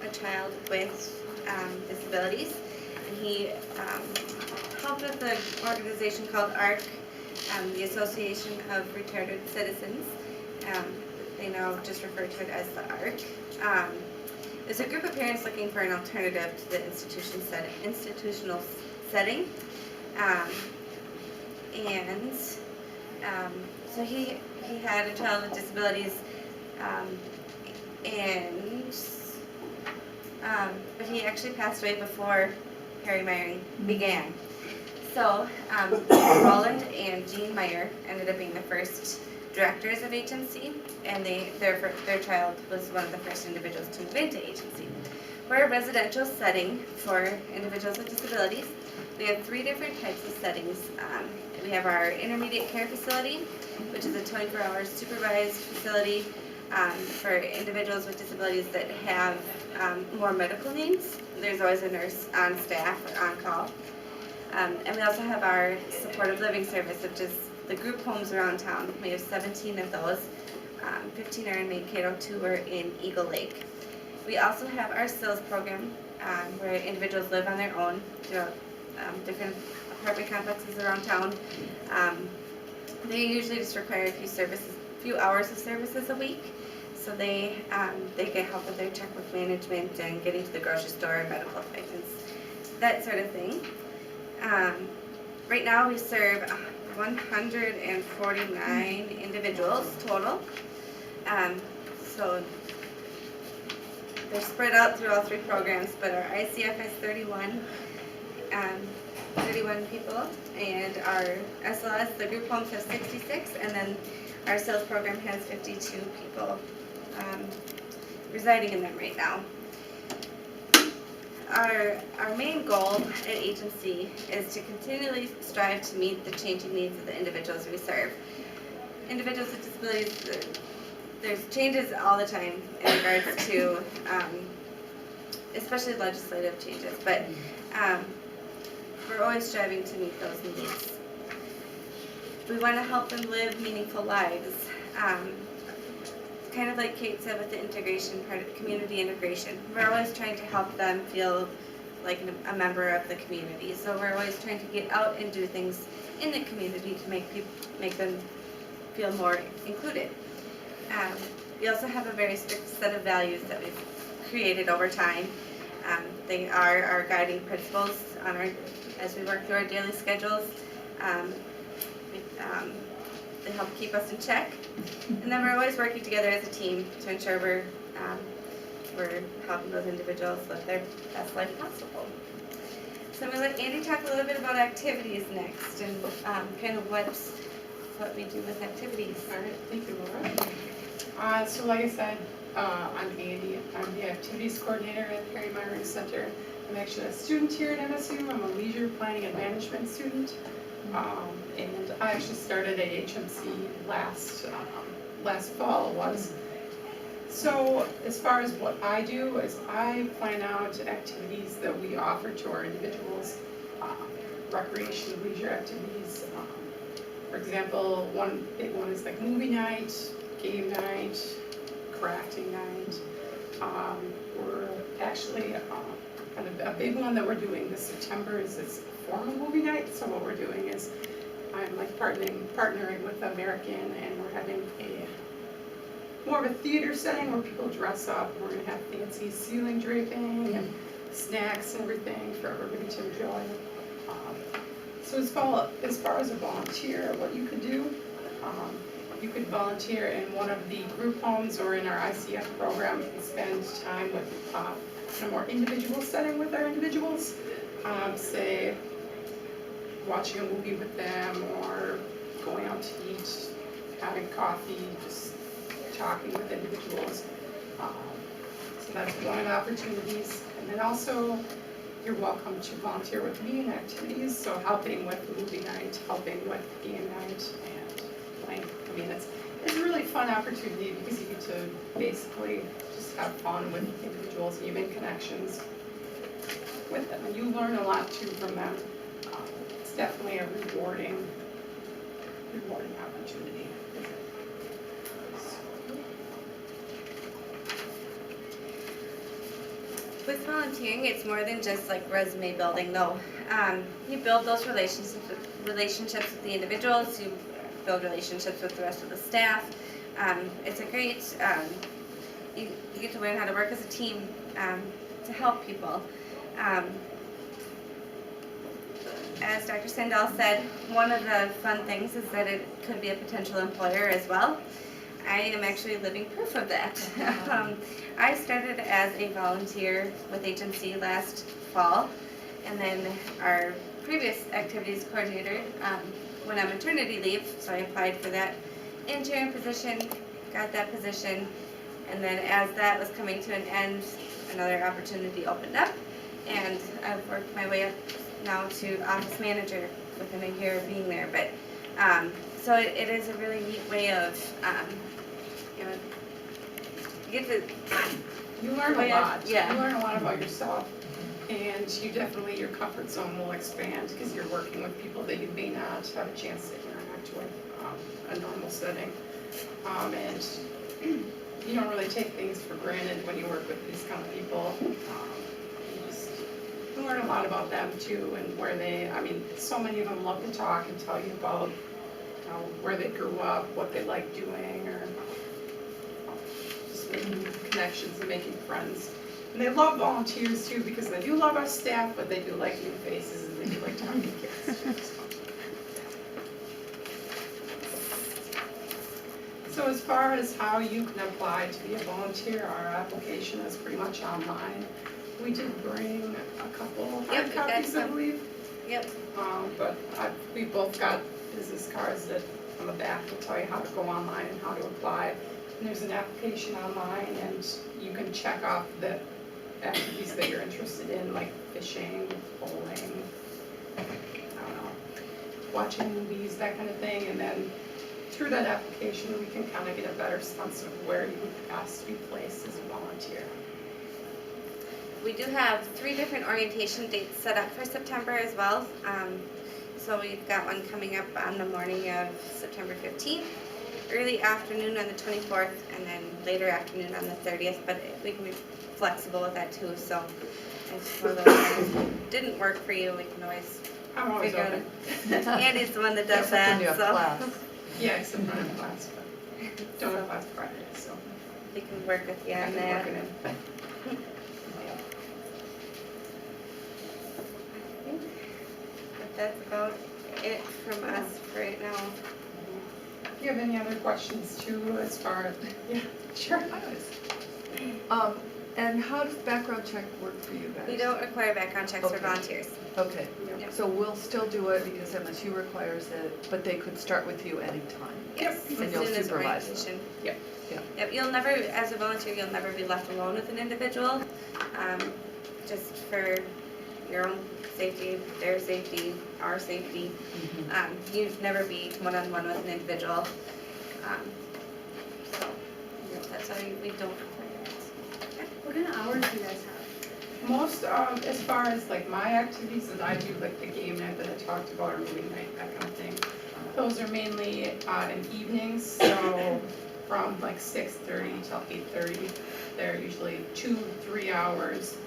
a child with disabilities, and he helped with an organization called ARC, the Association of Retarded Citizens. They now just refer to it as the ARC. It's a group of parents looking for an alternative to the institutional setting. So he had a child with disabilities, but he actually passed away before Harry Meyering began. So Roland and Jean Meyer ended up being the first directors of HMC, and their child was one of the first individuals to move into HMC. We're a residential setting for individuals with disabilities. We have 3 different types of settings. We have our intermediate care facility, which is a 24-hour supervised facility for individuals with disabilities that have more medical needs. There's always a nurse on staff or on call. And we also have our supportive living service, which is the group homes around town. We have 17 of those. 15 are in Mankato, 2 are in Eagle Lake. We also have our SILS program, where individuals live on their own throughout different apartment complexes around town. They usually just require a few hours of services a week. So they get help with their checkbook management and getting to the grocery store, medical appointments, that sort of thing. Right now we serve 149 individuals total. So they're spread out through all 3 programs, but our ICF has 31 people, and our SLS, the group homes, have 66, and then our sales program has 52 people residing in them right now. Our main goal at HMC is to continually strive to meet the changing needs of the individuals we serve. Individuals with disabilities, there's changes all the time in regards to, especially legislative changes, but we're always striving to meet those needs. We want to help them live meaningful lives. Kind of like Kate said with the integration part of community integration. We're always trying to help them feel like a member of the community. So we're always trying to get out and do things in the community to make them feel more included. We also have a very strict set of values that we've created over time. They are our guiding principles as we work through our daily schedules. They help keep us in check. And then we're always working together as a team to ensure we're helping those individuals live their best life possible. So I'm going to let Andy talk a little bit about activities next and kind of what we do with activities. All right, thank you, Laura. So like I said, I'm Andy. I'm the activities coordinator at Harry Meyering Center. I'm actually a student here at MSU. I'm a leisure planning and management student. And I actually started at HMC last fall was. So as far as what I do is I plan out activities that we offer to our individuals, recreation, leisure activities. For example, one big one is like movie night, game night, crafting night. We're actually kind of a big one that we're doing this September is this formal movie night. So what we're doing is I'm like partnering with American, and we're having more of a theater setting where people dress up. We're going to have fancy ceiling draping and snacks and everything for everybody to enjoy. So as far as a volunteer, what you could do, you could volunteer in one of the group homes or in our ICF program and spend time with in a more individual setting with our individuals, say watching a movie with them or going out to eat, having coffee, just talking with individuals. So that's one of the opportunities. And then also, you're welcome to volunteer with me in activities, so helping with movie night, helping with game night, and playing. I mean, it's a really fun opportunity because you get to basically just have fun with individuals and you make connections with them. And you learn a lot too from them. It's definitely a rewarding opportunity. With volunteering, it's more than just like resume building though. You build those relationships with the individuals, you build relationships with the rest of the staff. It's a great, you get to learn how to work as a team to help people. As Dr. Sandell said, one of the fun things is that it could be a potential employer as well. I am actually living proof of that. I started as a volunteer with agency last fall, and then our previous activities coordinator went on maternity leave, so I applied for that intern position, got that position, and then as that was coming to an end, another opportunity opened up, and I've worked my way up now to office manager within a year of being there. But so it is a really neat way of you get to You learn a lot. Yeah. You learn a lot about yourself, and you definitely, your comfort zone will expand because you're working with people that you may not have a chance to interact with a normal setting. And you don't really take things for granted when you work with these kind of people. You learn a lot about them too, and where they, I mean, so many of them love to talk and tell you about where they grew up, what they like doing, or just making connections and making friends. And they love volunteers too, because they do love our staff, but they do like new faces and they do like talking to kids. So as far as how you can apply to be a volunteer, our application is pretty much online. We did bring a couple hard copies, I believe. Yep. But we both got business cards that on the back will tell you how to go online and how to apply. And there's an application online, and you can check off the activities that you're interested in, like fishing, bowling, I don't know, watching movies, that kind of thing. And then through that application, we can kind of get a better sense of where you would best be placed as a volunteer. We do have 3 different orientation dates set up for September as well. So we've got one coming up on the morning of September 15th, early afternoon on the 24th, and then later afternoon on the 30th, but we can be flexible with that too. So if one of those times didn't work for you, we can always I'm always figure open. out. Andy's the one that does that. When you have So class. Yeah, except for I have class, but don't have class Friday, so we can work with you I on can that. work it in. But that's about it from us right now. Do you have any other questions too, as far as, yeah, sure. And how does background check work for you guys? We don't require background checks for Okay. volunteers. Okay, Yep. so we'll still do it because MSU requires it, but they could start with you anytime. Yes, And as you'll soon as supervise them. orientation. Yep. Yeah. Yep, you'll never, as a volunteer, you'll never be left alone with an individual, just for your own safety, their safety, our safety. You'd never be one-on-one with an individual. So that's why we don't require it. What kind of hours do you guys have? Most, as far as like my activities that I do, like the game night that I talked about, or movie night, that kind of thing, those are mainly in evenings, so from like 6:30 till 8:30. They're usually 2-3 hours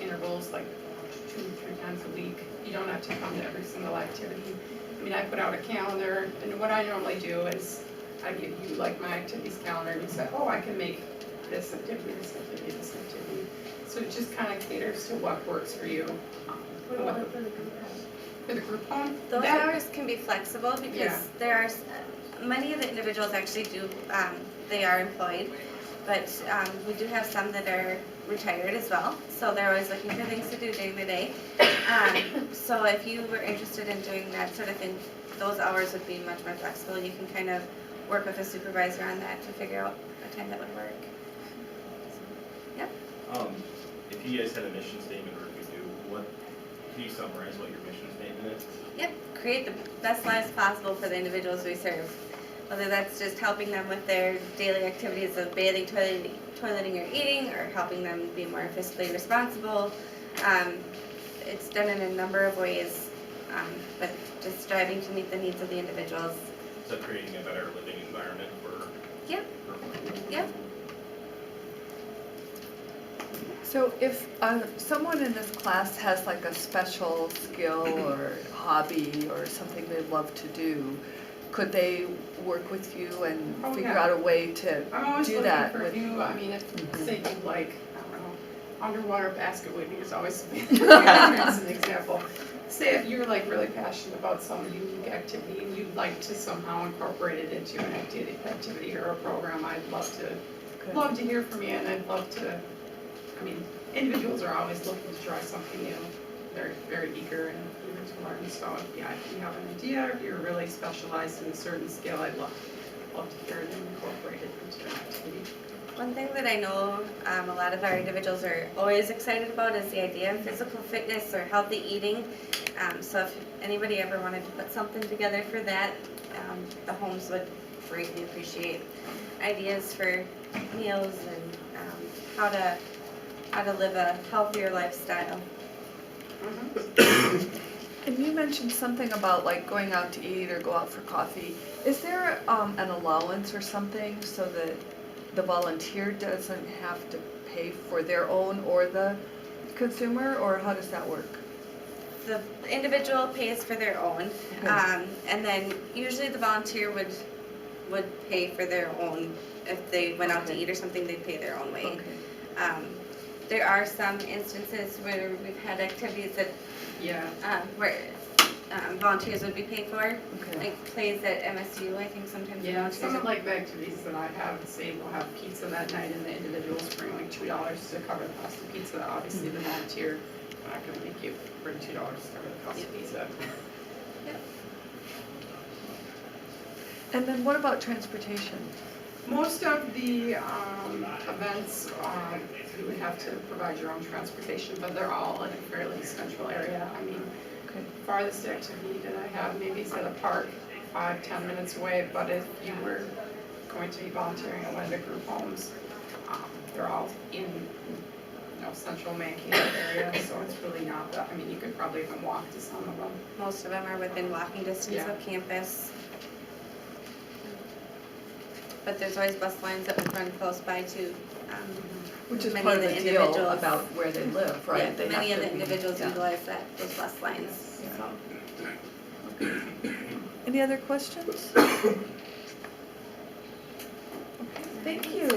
intervals, like 2-3 times a week. You don't have to come to every single activity. I mean, I put out a calendar, and what I normally do is I give you like my activities calendar, and you say, oh, I can make this activity, this activity, this activity. So it just kind of caters to what works for you. What about for the group home? For the group home, Those that- hours can be flexible Yeah. because there are, many of the individuals actually do, they are employed, but we do have some that are retired as well, so they're always looking for things to do during the day. So if you were interested in doing that sort of thing, those hours would be much more flexible. You can kind of work with a supervisor on that to figure out a time that would work. Yep. If you guys had a mission statement, or if you do, can you summarize what your mission statement is? Yep, create the best lives possible for the individuals we serve. Whether that's just helping them with their daily activities of bathing, toileting, or eating, or helping them be more fiscally responsible. It's done in a number of ways, but just striving to meet the needs of the individuals. So creating a better living environment for. Yep. for- Yep. So if someone in this class has like a special skill or hobby or something they'd love to do, could they work with you and Oh, figure yeah. out a way to I'm always do looking that for with? new, I mean, if, Mhm. say you like, I don't know, underwater basket weaving is always as an example. Say if you're like really passionate about some unique activity and you'd like to somehow incorporate it into an activity or a program, I'd love to hear from you, and I'd love to, I mean, individuals are always looking to try something new. They're very eager and eager to learn, so yeah, if you have an idea, or if you're really specialized in a certain skill, I'd love to hear it and incorporate it into an activity. One thing that I know a lot of our individuals are always excited about is the idea of physical fitness or healthy eating. So if anybody ever wanted to put something together for that, the homes would greatly appreciate ideas for meals and how to live a healthier lifestyle. And you mentioned something about like going out to eat or go out for coffee. Is there an allowance or something so that the volunteer doesn't have to pay for their own or the consumer, or how does that work? The individual pays for their own, Okay. and then usually the volunteer would pay for their own. If they went out to Okay. eat or something, they'd pay their own way. Okay. There are some instances where we've had activities that Yeah. where volunteers would be paid for, Okay. like plays at MSU. I think sometimes the Yeah, volunteers some of are- like the activities that I have, say we'll have pizza that night and the individuals bring like $2 to cover the cost of pizza. Obviously the volunteer, I'm not gonna make you bring $2 to cover the cost of pizza. And then what about transportation? Most of the events, you would have to provide your own transportation, but they're all in a fairly central area. I mean, Okay. farthest activity that I have maybe is at a park 5-10 minutes away, but if you were going to be volunteering at one of the group homes, they're all in central Mankato area, so it's really not that, I mean, you could probably even walk to some of them. Most of them are within walking distance Yeah. of campus. But there's always bus lines that would run close by too. Which is Many part of of the the deal individuals- about where they live, right? Yeah, They many have of to the be- individuals yeah. utilize those bus lines. Yeah. So. Any other questions? Okay, thank you.